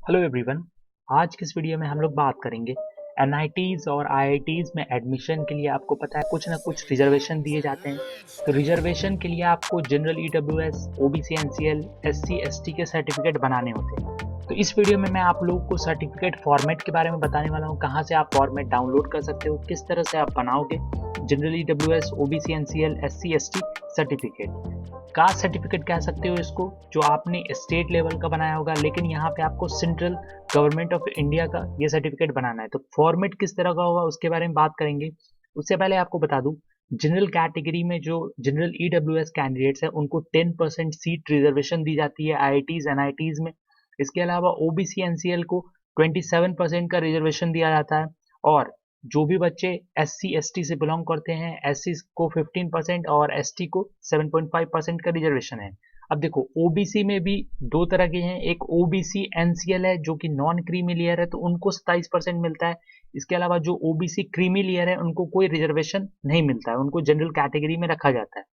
Hello everyone. आज की इस वीडियो में हम लोग बात करेंगे एनआईटीज और आईआईटीज में एडमिशन के लिए आपको पता है कुछ ना कुछ रिजर्वेशन दिए जाते हैं। तो रिजर्वेशन के लिए आपको general EWS, OBC, NCL, SC, ST के सर्टिफिकेट बनाने होते हैं। तो इस वीडियो में मैं आप लोगों को सर्टिफिकेट फॉर्मेट के बारे में बताने वाला हूँ, कहाँ से आप फॉर्मेट डाउनलोड कर सकते हो, किस तरह से आप बनाओगे general EWS, OBC, NCL, SC, ST certificate. Caste certificate कह सकते हो इसको, जो आपने स्टेट लेवल का बनाया होगा, लेकिन यहाँ पे आपको सेंट्रल गवर्नमेंट ऑफ इंडिया का ये सर्टिफिकेट बनाना है। तो फॉर्मेट किस तरह का होगा उसके बारे में बात करेंगे। उससे पहले आपको बता दूं, जनरल कैटेगरी में जो जनरल ईडब्ल्यूएस कैंडिडेट्स है उनको 10% सीट रिजर्वेशन दी जाती है आईआईटीज एनआईटीज में। इसके अलावा ओबीसी एनसीएल को 27% का रिजर्वेशन दिया जाता है। और जो भी बच्चे एस सी एस टी से बिलोंग करते हैं, एस सी को 15% और एस टी को 7.5% का रिजर्वेशन है। अब देखो, ओबीसी में भी दो तरह के हैं, एक ओबीसी एनसीएल है जो कि नॉन क्रीमी लेयर है, तो उनको 27% मिलता है। इसके अलावा जो ओबीसी क्रीमी लेयर है उनको कोई रिजर्वेशन नहीं मिलता है, उनको जनरल कैटेगरी में रखा जाता है।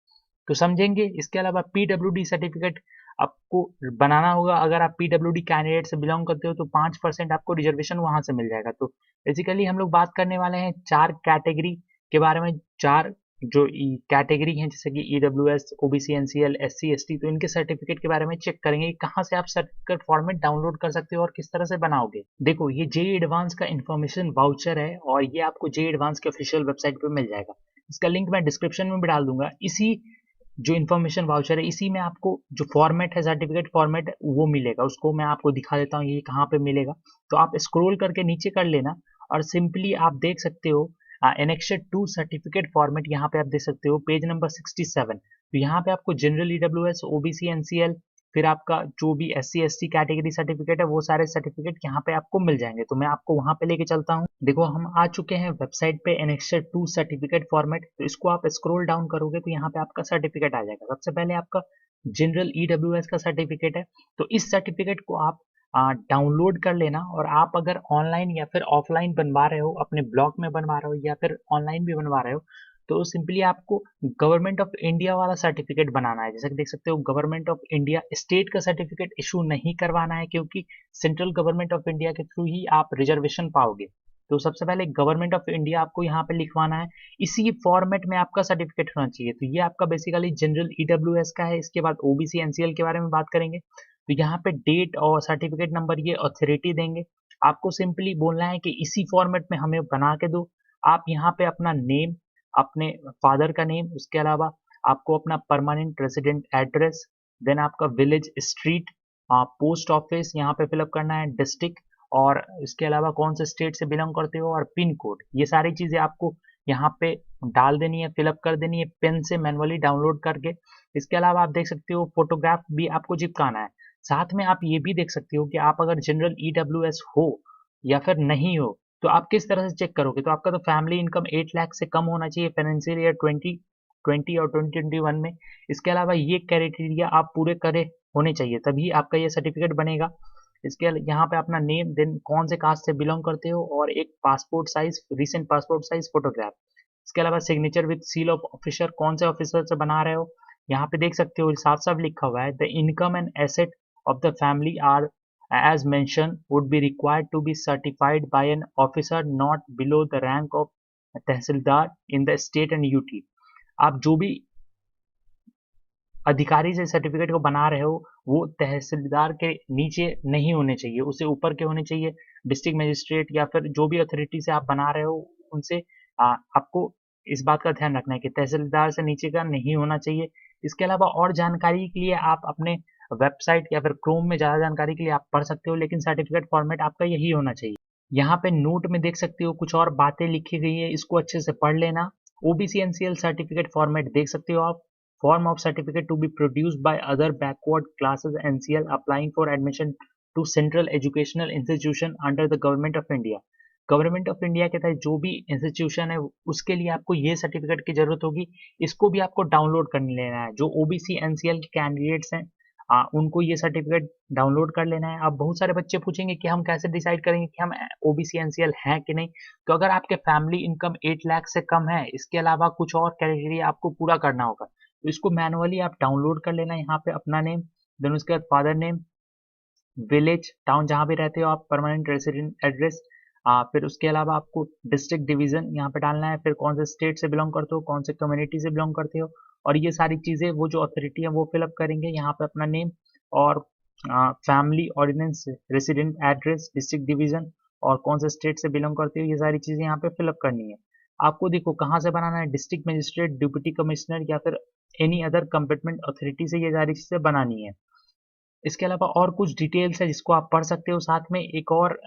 तो समझेंगे। इसके अलावा पीडब्ल्यूडी सर्टिफिकेट आपको बनाना होगा। अगर आप पीडब्ल्यूडी कैंडिडेट से बिलोंग करते हो तो 5% आपको रिजर्वेशन वहां से मिल जाएगा। तो बेसिकली हम लोग बात करने वाले हैं चार कैटेगरी के बारे में। चार जो कैटेगरी हैं, जैसे कि EWS, OBC, NCL, SC, ST, तो इनके सर्टिफिकेट के बारे में चेक करेंगे कि कहाँ से आप सर्टिफिकेट फॉर्मेट डाउनलोड कर सकते हो और किस तरह से बनाओगे। देखो, ये जेई एडवांस का इंफॉर्मेशन वाउचर है और ये आपको जेई एडवांस के ऑफिशियल वेबसाइट पे मिल जाएगा। इसका लिंक मैं डिस्क्रिप्शन में भी डाल दूंगा। इसी जो इन्फॉर्मेशन वाउचर है, इसी में आपको जो फॉर्मेट है, सर्टिफिकेट फॉर्मेट, वो मिलेगा। उसको मैं आपको दिखा देता हूँ ये कहाँ पे मिलेगा। तो आप स्क्रॉल करके नीचे कर लेना और सिंपली आप देख सकते हो एनेक्सर 2 सर्टिफिकेट फॉर्मेट। यहाँ पे आप देख सकते हो पेज नंबर 67। तो यहाँ पे आपको जनरल ईडब्ल्यूएस, ओबीसी, एनसीएल, फिर आपका जो भी S C S T category certificate है, वो सारे सर्टिफिकेट यहाँ पे आपको मिल जाएंगे। तो मैं आपको वहां पे लेके चलता हूँ। देखो, हम आ चुके हैं वेबसाइट पे, एनेक्सर 2 सर्टिफिकेट फॉर्मेट। तो इसको आप स्क्रॉल डाउन करोगे तो यहाँ पे आपका सर्टिफिकेट आ जाएगा। सबसे पहले आपका जनरल ईडब्ल्यूएस का सर्टिफिकेट है। तो इस सर्टिफिकेट को आप डाउनलोड कर लेना। और आप अगर ऑनलाइन या फिर ऑफलाइन बनवा रहे हो, अपने ब्लॉग में बनवा रहे हो या फिर ऑनलाइन भी बनवा रहे हो, तो सिंपली आपको गवर्नमेंट ऑफ इंडिया वाला सर्टिफिकेट बनाना है। जैसे कि देख सकते हो, गवर्नमेंट ऑफ इंडिया स्टेट का सर्टिफिकेट इशू नहीं करवाना है, क्योंकि सेंट्रल गवर्नमेंट ऑफ इंडिया के थ्रू ही आप रिजर्वेशन पाओगे। तो सबसे पहले गवर्नमेंट ऑफ इंडिया आपको यहाँ पे लिखवाना है। इसी फॉर्मेट में आपका सर्टिफिकेट होना चाहिए। तो ये आपका बेसिकली जनरल ईडब्ल्यूएस का है। इसके बाद ओबीसी एनसीएल के बारे में बात करेंगे। तो यहाँ पे डेट और सर्टिफिकेट नंबर ये अथॉरिटी देंगे। आपको सिंपली बोलना है कि इसी फॉर्मेट में हमें बना के दो। आप यहाँ पे अपना नेम, अपने फादर का नेम, उसके अलावा आपको अपना परमानेंट रेजिडेंट एड्रेस, देन आपका विलेज, स्ट्रीट, पोस्ट ऑफिस यहाँ पे फिलअप करना है, डिस्ट्रिक्ट, और इसके अलावा कौन से स्टेट से बिलोंग करते हो, और पिन कोड। ये सारी चीजें आपको यहाँ पे डाल देनी है, फिलअप कर देनी है पेन से मैनुअली डाउनलोड करके। इसके अलावा आप देख सकते हो फोटोग्राफ भी आपको चिपकाना है। साथ में आप ये भी देख सकते हो कि आप अगर जनरल ईडब्ल्यूएस हो या फिर नहीं हो, तो आप किस तरह से चेक करोगे। तो आपका तो फैमिली इनकम 8 लाख से कम होना चाहिए फाइनेंशियल ईयर 2020 और 2021 में। इसके अलावा ये क्राइटेरिया आप पूरे करे होने चाहिए, तभी आपका ये सर्टिफिकेट बनेगा। यहाँ पे अपना नेम, देन कौन से कास्ट से बिलोंग करते हो, और एक passport size, recent passport size photograph. इसके अलावा signature with seal of officer, कौन से ऑफिसर से बना रहे हो। यहाँ पे देख सकते हो साफ साफ लिखा हुआ है, the income and asset of the family are as mentioned would be required to be certified by an officer not below the rank of tehsildar in the state and UT। आप जो भी अधिकारी से सर्टिफिकेट को बना रहे हो, वो तहसीलदार के नीचे नहीं होने चाहिए, उससे ऊपर के होने चाहिए। डिस्ट्रिक्ट मजिस्ट्रेट या फिर जो भी अथॉरिटी से आप बना रहे हो, उनसे आपको इस बात का ध्यान रखना है कि तहसीलदार से नीचे का नहीं होना चाहिए। इसके अलावा और जानकारी के लिए आप अपने वेबसाइट या फिर क्रोम में ज़्यादा जानकारी के लिए आप पढ़ सकते हो, लेकिन सर्टिफिकेट फॉर्मेट आपका यही होना चाहिए। यहाँ पे नोट में देख सकते हो कुछ और बातें लिखी गई है, इसको अच्छे से पढ़ लेना। ओबीसी एनसीएल सर्टिफिकेट फॉर्मेट देख सकते हो आप। Form of certificate to be produced by other backward classes NCL applying for admission to central educational institution under the government of India। Government of India के तहत जो भी इंस्टीट्यूशन है उसके लिए आपको ये सर्टिफिकेट की जरूरत होगी। इसको भी आपको डाउनलोड कर लेना है। जो ओबीसी एनसीएल के कैंडिडेट्स हैं, उनको ये सर्टिफिकेट डाउनलोड कर लेना है। अब बहुत सारे बच्चे पूछेंगे कि हम कैसे डिसाइड करेंगे कि हम ओबीसी एनसीएल हैं कि नहीं। तो अगर आपके फैमिली इनकम 8 लाख से कम है, इसके अलावा कुछ और कैटेगरी आपको पूरा करना होगा, तो इसको मैनुअली आप डाउनलोड कर लेना। यहाँ पे अपना नेम, देन उसके बाद फादर नेम, विलेज टाउन जहाँ भी रहते हो आप, परमानेंट रेसिडेंट एड्रेस, फिर उसके अलावा आपको डिस्ट्रिक्ट डिवीजन यहाँ पे डालना है, फिर कौन से स्टेट से बिलोंग करते हो, कौन से कम्युनिटी से बिलोंग करते हो, और ये सारी चीज़ें वो जो अथॉरिटी है वो फिलअप करेंगे यहाँ पे अपना नेम और family ordinance, resident address, district division और कौन से स्टेट से बिलोंग करते हो, ये सारी चीज़ें यहाँ पे फिलअप करनी है। आपको देखो कहाँ से बनाना है, डिस्ट्रिक्ट मजिस्ट्रेट, डिप्टी कमिश्नर या फिर एनी अदर कंपिटेंट अथॉरिटी से ये सारी चीज़ें बनानी है। इसके अलावा और कुछ डिटेल्स है जिसको आप पढ़ सकते हो, साथ में एक और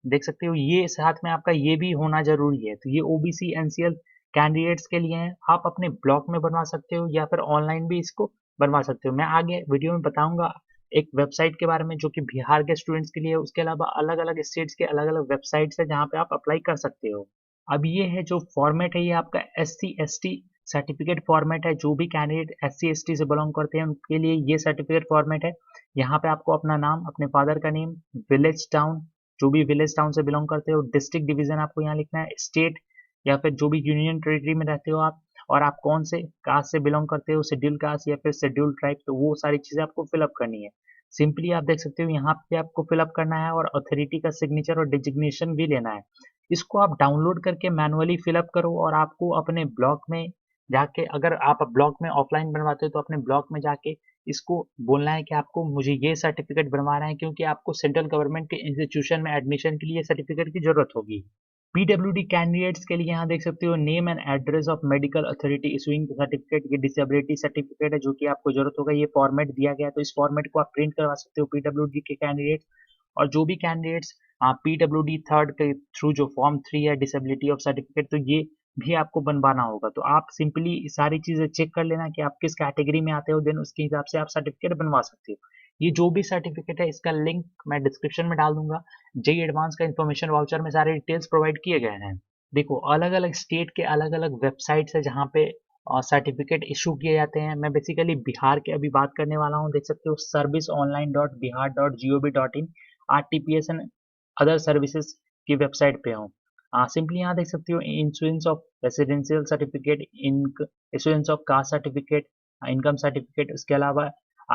देख सकते हो, ये साथ में आपका ये भी होना जरूरी है। तो ये ओबीसी एनसीएल कैंडिडेट्स के लिए है, आप अपने ब्लॉग में बनवा सकते हो या फिर ऑनलाइन भी इसको बनवा सकते हो। मैं आगे वीडियो में बताऊंगा एक वेबसाइट के बारे में जो कि बिहार के स्टूडेंट्स के लिए है। उसके अलावा अलग अलग स्टेट्स के अलग अलग वेबसाइट्स है जहाँ पे आप अप्लाई कर सकते हो। अब ये है जो फॉर्मेट है, ये आपका SC/ST सर्टिफिकेट फॉर्मेट है। जो भी कैंडिडेट SC/ST से बिलोंग करते हैं उनके लिए ये सर्टिफिकेट फॉर्मेट है। यहाँ पे आपको अपना नाम, अपने फादर का नेम, विलेज टाउन, जो भी विलेज टाउन से बिलोंग करते हो, डिस्ट्रिक्ट डिवीजन आपको यहाँ लिखना है, स्टेट या फिर जो भी यूनियन टेरिटरी में रहते हो आप, और आप कौन से कास्ट से बिलोंग करते हो, शेड्यूल कास्ट या फिर शेड्यूल ट्राइब, तो वो सारी चीजें आपको फिलअप करनी है। सिंपली आप देख सकते हो यहाँ पे आपको फिलअप करना है और अथॉरिटी का सिग्नेचर और डिजिग्नेशन भी लेना है। इसको आप डाउनलोड करके मैनुअली फिलअप करो और आपको अपने ब्लॉग में जाके, अगर आप ब्लॉग में ऑफलाइन बनवाते हो तो अपने ब्लॉग में जाके इसको बोलना है कि आपको मुझे ये सर्टिफिकेट बनवाना है, क्योंकि आपको सेंट्रल गवर्नमेंट के इंस्टीट्यूशन में एडमिशन के लिए सर्टिफिकेट की जरूरत होगी। पीडब्ल्यूडी कैंडिडेट्स के लिए यहाँ देख सकते हो name and address of medical authority issuing certificate, ये डिसेबिलिटी सर्टिफिकेट है जो कि आपको जरूरत होगा। ये फॉर्मेट दिया गया है तो इस फॉर्मेट को आप प्रिंट करवा सकते हो पीडब्ल्यूडी के कैंडिडेट। और जो भी कैंडिडेट्स पीडब्ल्यूडी थर्ड के थ्रू जो फॉर्म 3 है डिसेबिलिटी ऑफ सर्टिफिकेट, तो ये भी आपको बनवाना होगा। तो आप सिंपली सारी चीजें चेक कर लेना कि आप किस कैटेगरी में आते हो, देन उसके हिसाब से आप सर्टिफिकेट बनवा सकते हो। ये जो भी सर्टिफिकेट है इसका लिंक मैं डिस्क्रिप्शन में डाल दूंगा। जेई एडवांस का इन्फॉर्मेशन वाउचर में सारे डिटेल्स प्रोवाइड किए गए हैं। देखो अलग अलग स्टेट के अलग अलग वेबसाइट्स है जहाँ पे सर्टिफिकेट इशू किए जाते हैं। मैं बेसिकली बिहार के अभी बात करने वाला हूँ। देख सकते हो serviceonline.bihar.gov.in, RTPS and other services की वेबसाइट पे हूँ। सिंपली यहाँ देख सकते हो insurance of residential certificate, insurance of caste certificate, income certificate, उसके अलावा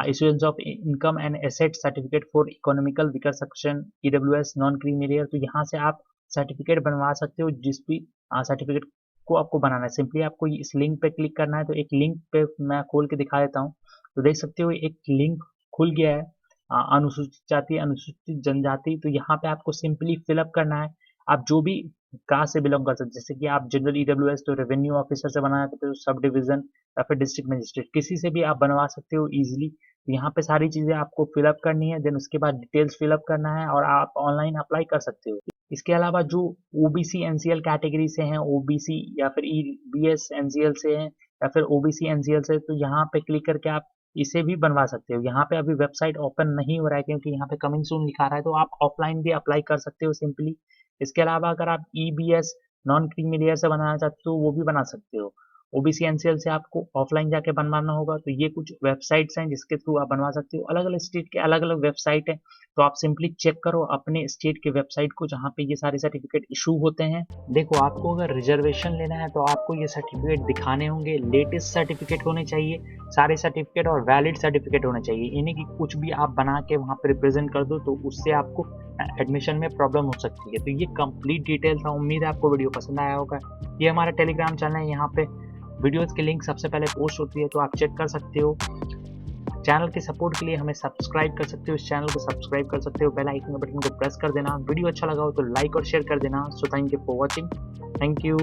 insurance of income and asset certificate for economical weaker section EWS non creamy layer. तो यहाँ से आप सर्टिफिकेट बनवा सकते हो। जिस भी सर्टिफिकेट को आपको बनाना है, सिंपली आपको इस लिंक पे क्लिक करना है। तो एक लिंक पे मैं खोल के दिखा देता हूँ। तो देख सकते हो एक लिंक खुल गया है, अनुसूचित जाति अनुसूचित जनजाति। तो यहाँ पे आपको सिंपली फिलअप करना है आप जो भी कास्ट से बिलोंग कर सकते, जैसे कि आप जनरल EWS तो रेवेन्यू ऑफिसर से बनाना सकते हो, सब डिवीजन या फिर डिस्ट्रिक्ट मजिस्ट्रेट, किसी से भी आप बनवा सकते हो इजीली। यहाँ पे सारी चीजें आपको फिलअप करनी है, देन उसके बाद डिटेल्स फिलअप करना है और आप ऑनलाइन अप्लाई कर सकते हो। इसके अलावा जो OBC NCL कैटेगरी से हैं, OBC या फिर EBS NCL से हैं या फिर OBC NCL से, तो यहाँ पे क्लिक करके आप इसे भी बनवा सकते हो। यहाँ पे अभी वेबसाइट ओपन नहीं हो रहा है क्योंकि यहाँ पे कमिंग सून लिखा रहा है, तो आप ऑफलाइन भी अप्लाई कर सकते हो सिंपली। इसके अलावा अगर आप EBS नॉन क्रीमी लेयर से बनाना चाहते हो वो भी बना सकते हो। OBC NCL से आपको ऑफलाइन जाके बनवाना होगा। तो ये कुछ वेबसाइट्स हैं जिसके थ्रू आप बनवा सकते हो। अलग अलग स्टेट के अलग अलग वेबसाइट है, तो आप सिंपली चेक करो अपने स्टेट के वेबसाइट को जहाँ पे ये सारे सर्टिफिकेट इशू होते हैं। देखो आपको अगर रिजर्वेशन लेना है तो आपको ये सर्टिफिकेट दिखाने होंगे, लेटेस्ट सर्टिफिकेट होने चाहिए सारे सर्टिफिकेट, और वैलिड सर्टिफिकेट होने चाहिए। इन्हीं की कुछ भी आप बना के वहाँ पे रिप्रेजेंट कर दो तो उससे आपको एडमिशन में प्रॉब्लम हो सकती है। तो ये कंप्लीट डिटेल था। उम्मीद है आपको वीडियो पसंद आया होगा। ये हमारा टेलीग्राम चैनल है, यहाँ पे वीडियोस की लिंक सबसे पहले पोस्ट होती है, तो आप चेक कर सकते हो। चैनल के सपोर्ट के लिए हमें सब्सक्राइब कर सकते हो, इस चैनल को सब्सक्राइब कर सकते हो, बेल आइकन बटन को प्रेस कर देना। वीडियो अच्छा लगा हो तो लाइक और शेयर कर देना। So thank you for watching. Thank you.